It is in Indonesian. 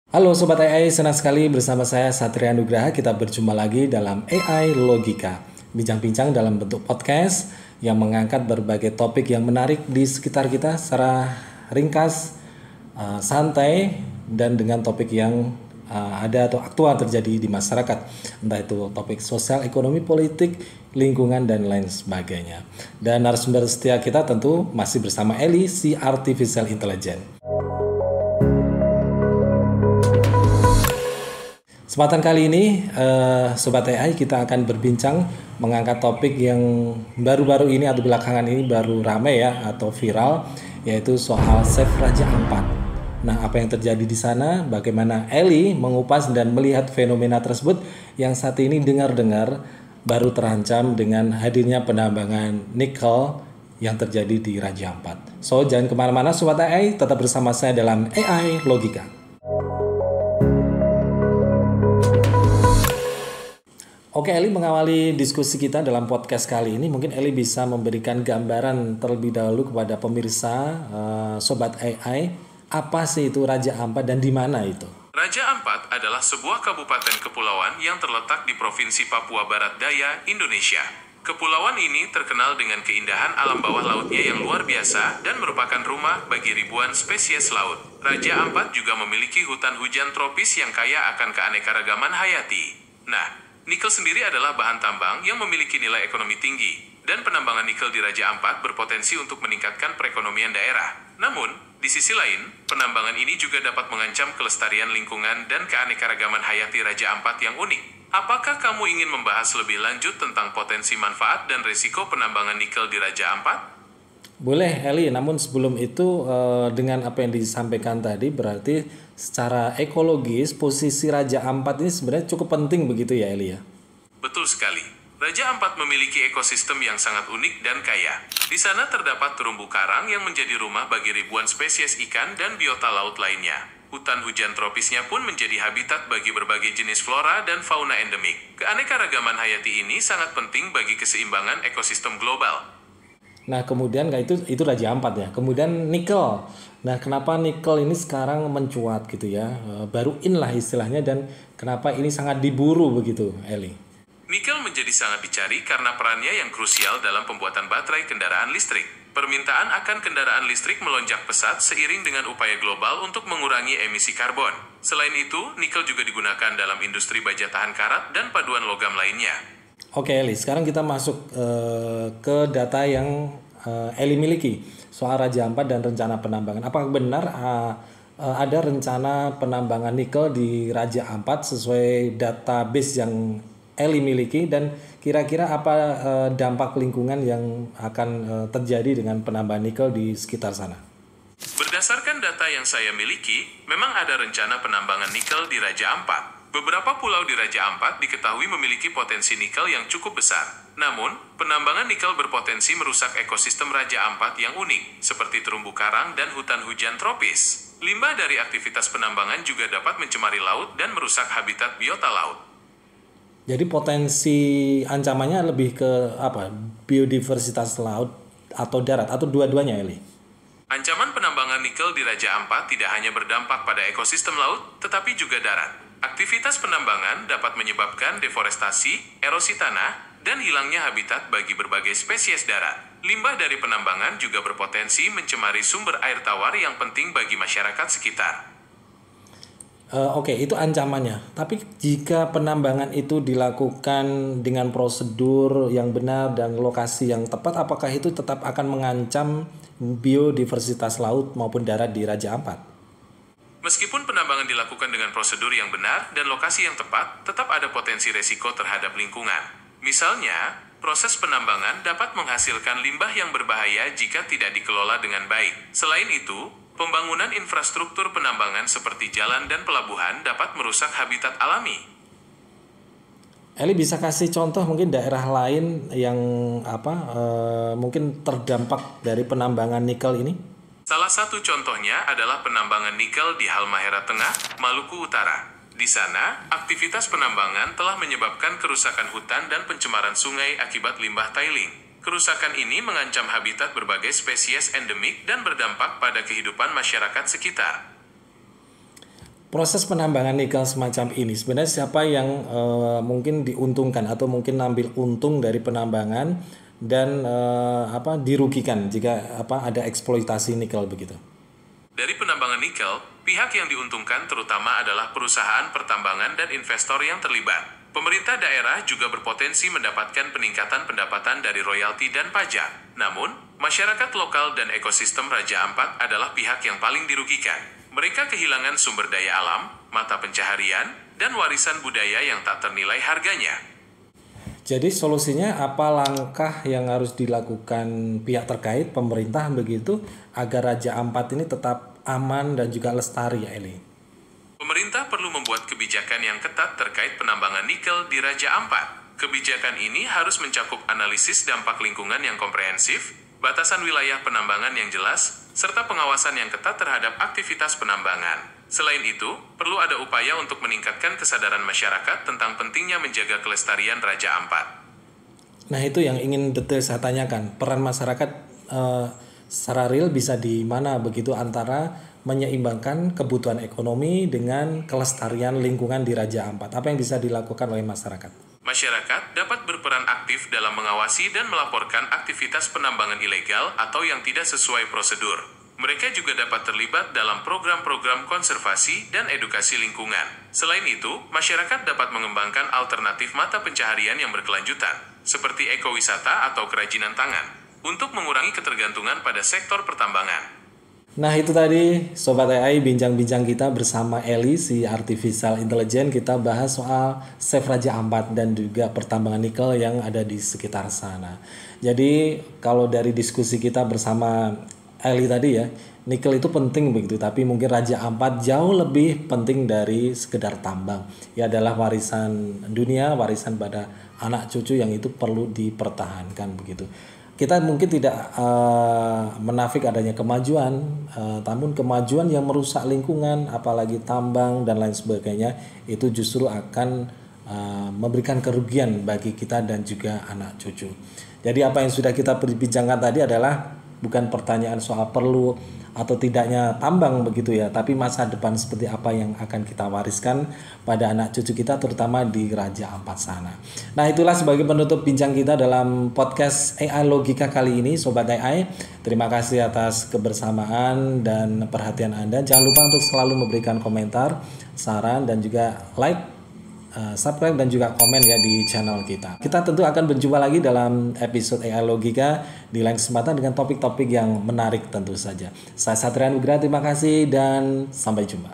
Halo Sobat AI, senang sekali bersama saya Satria Nugraha. Kita berjumpa lagi dalam AI Logika. Bincang-bincang dalam bentuk podcast yang mengangkat berbagai topik yang menarik di sekitar kita secara ringkas, santai, dan dengan topik yang ada atau aktual terjadi di masyarakat. Entah itu topik sosial, ekonomi, politik, lingkungan, dan lain sebagainya. Dan narasumber setia kita tentu masih bersama Eli, si Artificial Intelligence. Kesempatan kali ini, Sobat AI, kita akan berbincang mengangkat topik yang baru-baru ini atau belakangan ini baru ramai ya atau viral, yaitu soal Chef Raja Ampat. Nah, apa yang terjadi di sana? Bagaimana Eli mengupas dan melihat fenomena tersebut yang saat ini dengar-dengar baru terancam dengan hadirnya penambangan nikel yang terjadi di Raja Ampat. So, jangan kemana-mana Sobat AI, tetap bersama saya dalam AI Logika. Oke, Eli, mengawali diskusi kita dalam podcast kali ini, mungkin Eli bisa memberikan gambaran terlebih dahulu kepada pemirsa Sobat AI, apa sih itu Raja Ampat dan di mana itu? Raja Ampat adalah sebuah kabupaten kepulauan yang terletak di Provinsi Papua Barat Daya, Indonesia. Kepulauan ini terkenal dengan keindahan alam bawah lautnya yang luar biasa dan merupakan rumah bagi ribuan spesies laut. Raja Ampat juga memiliki hutan hujan tropis yang kaya akan keanekaragaman hayati. Nah, nikel sendiri adalah bahan tambang yang memiliki nilai ekonomi tinggi, dan penambangan nikel di Raja Ampat berpotensi untuk meningkatkan perekonomian daerah. Namun, di sisi lain, penambangan ini juga dapat mengancam kelestarian lingkungan dan keanekaragaman hayati Raja Ampat yang unik. Apakah kamu ingin membahas lebih lanjut tentang potensi manfaat dan risiko penambangan nikel di Raja Ampat? Boleh, Eli. Namun sebelum itu, dengan apa yang disampaikan tadi, berarti secara ekologis posisi Raja Ampat ini sebenarnya cukup penting begitu ya, Eli ya? Betul sekali. Raja Ampat memiliki ekosistem yang sangat unik dan kaya. Di sana terdapat terumbu karang yang menjadi rumah bagi ribuan spesies ikan dan biota laut lainnya. Hutan hujan tropisnya pun menjadi habitat bagi berbagai jenis flora dan fauna endemik. Keanekaragaman hayati ini sangat penting bagi keseimbangan ekosistem global. Nah, kemudian itu Raja Ampat ya. Kemudian nikel. Nah, kenapa nikel ini sekarang mencuat gitu ya? Baru in lah istilahnya, dan kenapa ini sangat diburu begitu, Eli? Nikel menjadi sangat dicari karena perannya yang krusial dalam pembuatan baterai kendaraan listrik. Permintaan akan kendaraan listrik melonjak pesat seiring dengan upaya global untuk mengurangi emisi karbon. Selain itu, nikel juga digunakan dalam industri baja tahan karat dan paduan logam lainnya. Oke, Eli, sekarang kita masuk ke data yang Eli miliki soal Raja Ampat dan rencana penambangan. Apakah benar ada rencana penambangan nikel di Raja Ampat sesuai database yang Eli miliki, dan kira-kira apa dampak lingkungan yang akan terjadi dengan penambangan nikel di sekitar sana? Berdasarkan data yang saya miliki, memang ada rencana penambangan nikel di Raja Ampat. Beberapa pulau di Raja Ampat diketahui memiliki potensi nikel yang cukup besar. Namun, penambangan nikel berpotensi merusak ekosistem Raja Ampat yang unik, seperti terumbu karang dan hutan hujan tropis. Limbah dari aktivitas penambangan juga dapat mencemari laut dan merusak habitat biota laut. Jadi potensi ancamannya lebih ke apa? Biodiversitas laut atau darat atau dua-duanya, Eli? Ancaman penambangan nikel di Raja Ampat tidak hanya berdampak pada ekosistem laut, tetapi juga darat. Aktivitas penambangan dapat menyebabkan deforestasi, erosi tanah, dan hilangnya habitat bagi berbagai spesies darat. Limbah dari penambangan juga berpotensi mencemari sumber air tawar yang penting bagi masyarakat sekitar. Oke, itu ancamannya. Tapi jika penambangan itu dilakukan dengan prosedur yang benar dan lokasi yang tepat, apakah itu tetap akan mengancam biodiversitas laut maupun darat di Raja Ampat? Meskipun penambangan dilakukan dengan prosedur yang benar dan lokasi yang tepat, tetap ada potensi resiko terhadap lingkungan. Misalnya, proses penambangan dapat menghasilkan limbah yang berbahaya jika tidak dikelola dengan baik. Selain itu, pembangunan infrastruktur penambangan seperti jalan dan pelabuhan dapat merusak habitat alami. Eli bisa kasih contoh mungkin daerah lain yang mungkin terdampak dari penambangan nikel ini? Salah satu contohnya adalah penambangan nikel di Halmahera Tengah, Maluku Utara. Di sana, aktivitas penambangan telah menyebabkan kerusakan hutan dan pencemaran sungai akibat limbah tailing. Kerusakan ini mengancam habitat berbagai spesies endemik dan berdampak pada kehidupan masyarakat sekitar. Proses penambangan nikel semacam ini sebenarnya siapa yang mungkin diuntungkan atau mungkin ambil untung dari penambangan dan dirugikan jika ada eksploitasi nikel begitu? Dari penambangan nikel, pihak yang diuntungkan terutama adalah perusahaan pertambangan dan investor yang terlibat. Pemerintah daerah juga berpotensi mendapatkan peningkatan pendapatan dari royalti dan pajak. Namun, masyarakat lokal dan ekosistem Raja Ampat adalah pihak yang paling dirugikan. Mereka kehilangan sumber daya alam, mata pencaharian, dan warisan budaya yang tak ternilai harganya. Jadi solusinya apa langkah yang harus dilakukan pihak terkait, pemerintah begitu, agar Raja Ampat ini tetap aman dan juga lestari ya Eli? Pemerintah perlu membuat kebijakan yang ketat terkait penambangan nikel di Raja Ampat. Kebijakan ini harus mencakup analisis dampak lingkungan yang komprehensif, batasan wilayah penambangan yang jelas, serta pengawasan yang ketat terhadap aktivitas penambangan. Selain itu, perlu ada upaya untuk meningkatkan kesadaran masyarakat tentang pentingnya menjaga kelestarian Raja Ampat. Nah itu yang ingin detail saya tanyakan, peran masyarakat secara real bisa di mana begitu antara menyeimbangkan kebutuhan ekonomi dengan kelestarian lingkungan di Raja Ampat. Apa yang bisa dilakukan oleh masyarakat? Masyarakat dapat berperan aktif dalam mengawasi dan melaporkan aktivitas penambangan ilegal atau yang tidak sesuai prosedur. Mereka juga dapat terlibat dalam program-program konservasi dan edukasi lingkungan. Selain itu, masyarakat dapat mengembangkan alternatif mata pencaharian yang berkelanjutan, seperti ekowisata atau kerajinan tangan, untuk mengurangi ketergantungan pada sektor pertambangan. Nah itu tadi Sobat AI bincang-bincang kita bersama Eli si Artificial Intelligence. Kita bahas soal Safe Raja Ampat dan juga pertambangan nikel yang ada di sekitar sana. Jadi kalau dari diskusi kita bersama Eli tadi ya, nikel itu penting begitu, tapi mungkin Raja Ampat jauh lebih penting dari sekedar tambang. Ya adalah warisan dunia, warisan pada anak cucu yang itu perlu dipertahankan begitu. Kita mungkin tidak menafik adanya kemajuan, namun kemajuan yang merusak lingkungan, apalagi tambang dan lain sebagainya, itu justru akan memberikan kerugian bagi kita dan juga anak cucu. Jadi apa yang sudah kita perbincangkan tadi adalah bukan pertanyaan soal perlu atau tidaknya tambang begitu ya, tapi masa depan seperti apa yang akan kita wariskan pada anak cucu kita terutama di Raja Ampat sana. Nah itulah sebagai penutup bincang kita dalam podcast AI Logika kali ini Sobat AI. Terima kasih atas kebersamaan dan perhatian Anda. Jangan lupa untuk selalu memberikan komentar, saran dan juga like, subscribe dan juga komen ya di channel kita. Kita tentu akan berjumpa lagi dalam episode AI Logika di lain kesempatan dengan topik-topik yang menarik tentu saja. Saya Satria Nugraha, terima kasih dan sampai jumpa.